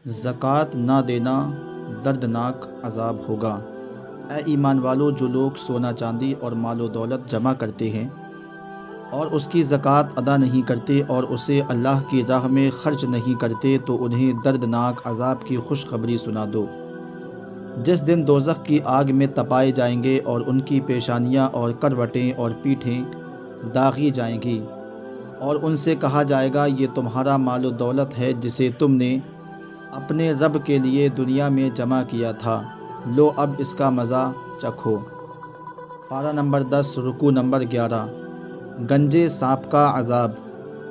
زکوٰۃ نہ دینا دردناک عذاب ہوگا۔ اے ایمان والو، جو لوگ سونا چاندی اور مال و دولت جمع کرتے ہیں اور اس کی زکوٰۃ ادا نہیں کرتے اور اسے اللہ کی راہ میں خرچ نہیں کرتے تو انہیں دردناک عذاب کی خوشخبری سنا دو۔ جس دن دوزخ کی آگ میں تپائے جائیں گے اور ان کی پیشانیاں اور کروٹیں اور پیٹھیں داغی جائیں گی، اور ان سے کہا جائے گا یہ تمہارا مال و دولت ہے جسے تم نے اپنے رب کے لیے دنیا میں جمع کیا تھا، لو اب اس کا مزہ چکھو۔ پارہ نمبر 10 رکوع نمبر 11۔ گنجے سانپ کا عذاب۔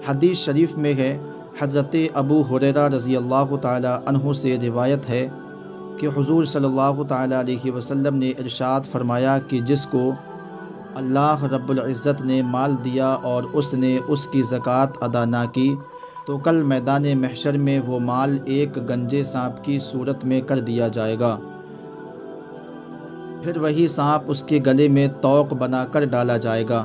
حدیث شریف میں ہے، حضرت ابو ہریرہ رضی اللہ تعالی عنہ سے روایت ہے کہ حضور صلی اللہ تعالی علیہ وسلم نے ارشاد فرمایا کہ جس کو اللہ رب العزت نے مال دیا اور اس نے اس کی زکوٰۃ ادا نہ کی تو کل میدان محشر میں وہ مال ایک گنجے سانپ کی صورت میں کر دیا جائے گا، پھر وہی سانپ اس کے گلے میں طوق بنا کر ڈالا جائے گا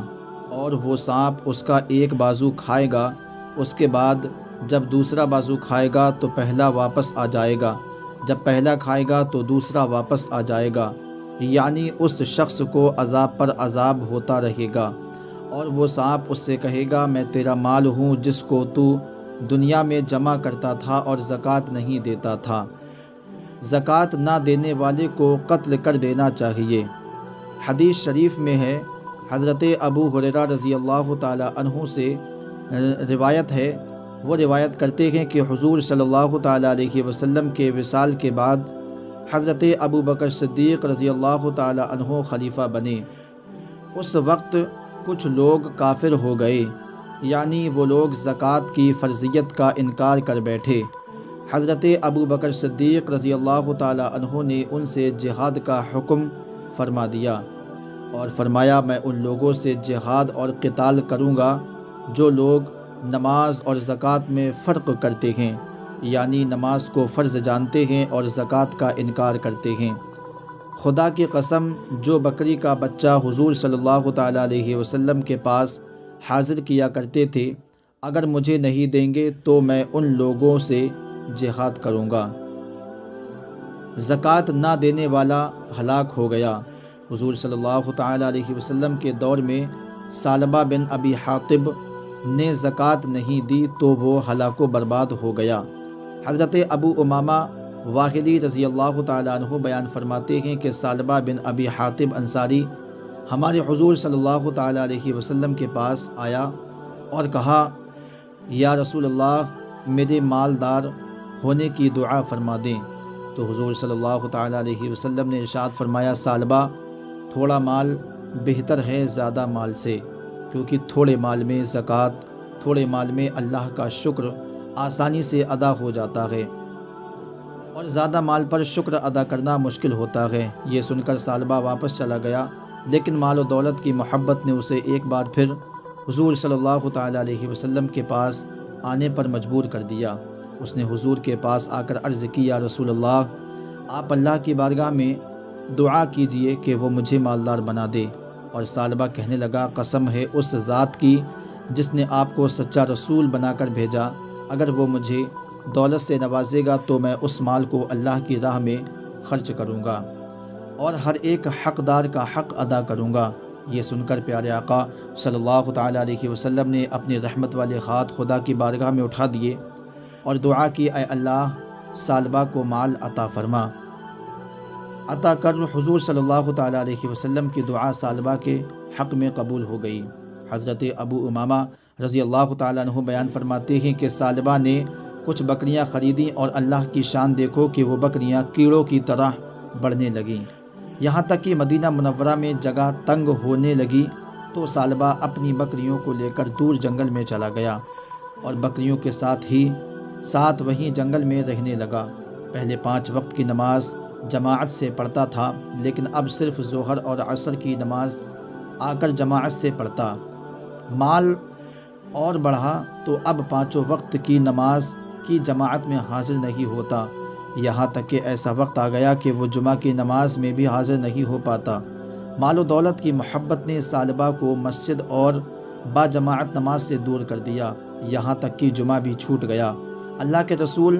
اور وہ سانپ اس کا ایک بازو کھائے گا، اس کے بعد جب دوسرا بازو کھائے گا تو پہلا واپس آ جائے گا، جب پہلا کھائے گا تو دوسرا واپس آ جائے گا، یعنی اس شخص کو عذاب پر عذاب ہوتا رہے گا، اور وہ سانپ اس سے کہے گا میں تیرا مال ہوں جس کو تو دنیا میں جمع کرتا تھا اور زکوٰۃ نہیں دیتا تھا۔ زکوٰۃ نہ دینے والے کو قتل کر دینا چاہیے۔ حدیث شریف میں ہے، حضرت ابو ہریرہ رضی اللہ تعالی عنہ سے روایت ہے، وہ روایت کرتے ہیں کہ حضور صلی اللہ تعالی علیہ وسلم کے وصال کے بعد حضرت ابو بکر صدیق رضی اللہ تعالی عنہ خلیفہ بنے۔ اس وقت کچھ لوگ کافر ہو گئے، یعنی وہ لوگ زکوٰۃ کی فرضیت کا انکار کر بیٹھے۔ حضرت ابو بکر صدیق رضی اللہ تعالی عنہ نے ان سے جہاد کا حکم فرما دیا اور فرمایا میں ان لوگوں سے جہاد اور قتال کروں گا جو لوگ نماز اور زکوٰۃ میں فرق کرتے ہیں، یعنی نماز کو فرض جانتے ہیں اور زکوٰۃ کا انکار کرتے ہیں۔ خدا کی قسم، جو بکری کا بچہ حضور صلی اللہ تعالی علیہ وسلم کے پاس حاضر کیا کرتے تھے، اگر مجھے نہیں دیں گے تو میں ان لوگوں سے جہاد کروں گا۔ زکوٰۃ نہ دینے والا ہلاک ہو گیا۔ حضور صلی اللہ تعالی علیہ وسلم کے دور میں ثعلبہ بن ابی حاطب نے زکوٰۃ نہیں دی تو وہ ہلاک و برباد ہو گیا۔ حضرت ابو امامہ واہلی رضی اللہ تعالی عنہ بیان فرماتے ہیں کہ ثعلبہ بن ابی حاطب انصاری ہمارے حضور صلی اللہ تعالی علیہ وسلم کے پاس آیا اور کہا یا رسول اللہ، میرے مالدار ہونے کی دعا فرما دیں۔ تو حضور صلی اللہ تعالی علیہ وسلم نے ارشاد فرمایا ثعلبہ، تھوڑا مال بہتر ہے زیادہ مال سے، کیونکہ تھوڑے مال میں زکوٰۃ، تھوڑے مال میں اللہ کا شکر آسانی سے ادا ہو جاتا ہے اور زیادہ مال پر شکر ادا کرنا مشکل ہوتا ہے۔ یہ سن کر ثعلبہ واپس چلا گیا، لیکن مال و دولت کی محبت نے اسے ایک بار پھر حضور صلی اللہ تعالی علیہ وسلم کے پاس آنے پر مجبور کر دیا۔ اس نے حضور کے پاس آ کر عرض کی یا رسول اللہ، آپ اللہ کی بارگاہ میں دعا کیجئے کہ وہ مجھے مالدار بنا دے۔ اور ثعلبہ کہنے لگا قسم ہے اس ذات کی جس نے آپ کو سچا رسول بنا کر بھیجا، اگر وہ مجھے دولت سے نوازے گا تو میں اس مال کو اللہ کی راہ میں خرچ کروں گا اور ہر ایک حقدار کا حق ادا کروں گا۔ یہ سن کر پیارے آقا صلی اللہ تعالی علیہ وسلم نے اپنی رحمت والے ہاتھ خدا کی بارگاہ میں اٹھا دیے اور دعا کی اے اللہ ثعلبہ کو مال عطا فرما۔ عطا کر حضور صلی اللہ تعالی علیہ وسلم کی دعا ثعلبہ کے حق میں قبول ہو گئی۔ حضرت ابو امامہ رضی اللہ تعالی عنہ بیان فرماتے ہیں کہ ثعلبہ نے کچھ بکریاں خریدیں اور اللہ کی شان دیکھو کہ وہ بکریاں کیڑوں کی طرح بڑھنے لگیں، یہاں تک کہ مدینہ منورہ میں جگہ تنگ ہونے لگی تو ثعلبہ اپنی بکریوں کو لے کر دور جنگل میں چلا گیا اور بکریوں کے ساتھ وہیں جنگل میں رہنے لگا۔ پہلے 5 وقت کی نماز جماعت سے پڑھتا تھا، لیکن اب صرف ظہر اور عصر کی نماز آ کر جماعت سے پڑھتا۔ مال اور بڑھا تو اب 5 وقت کی نماز کی جماعت میں حاضر نہیں ہوتا، یہاں تک کہ ایسا وقت آ گیا کہ وہ جمعہ کی نماز میں بھی حاضر نہیں ہو پاتا۔ مال و دولت کی محبت نے ثعلبہ کو مسجد اور با جماعت نماز سے دور کر دیا، یہاں تک کہ جمعہ بھی چھوٹ گیا۔ اللہ کے رسول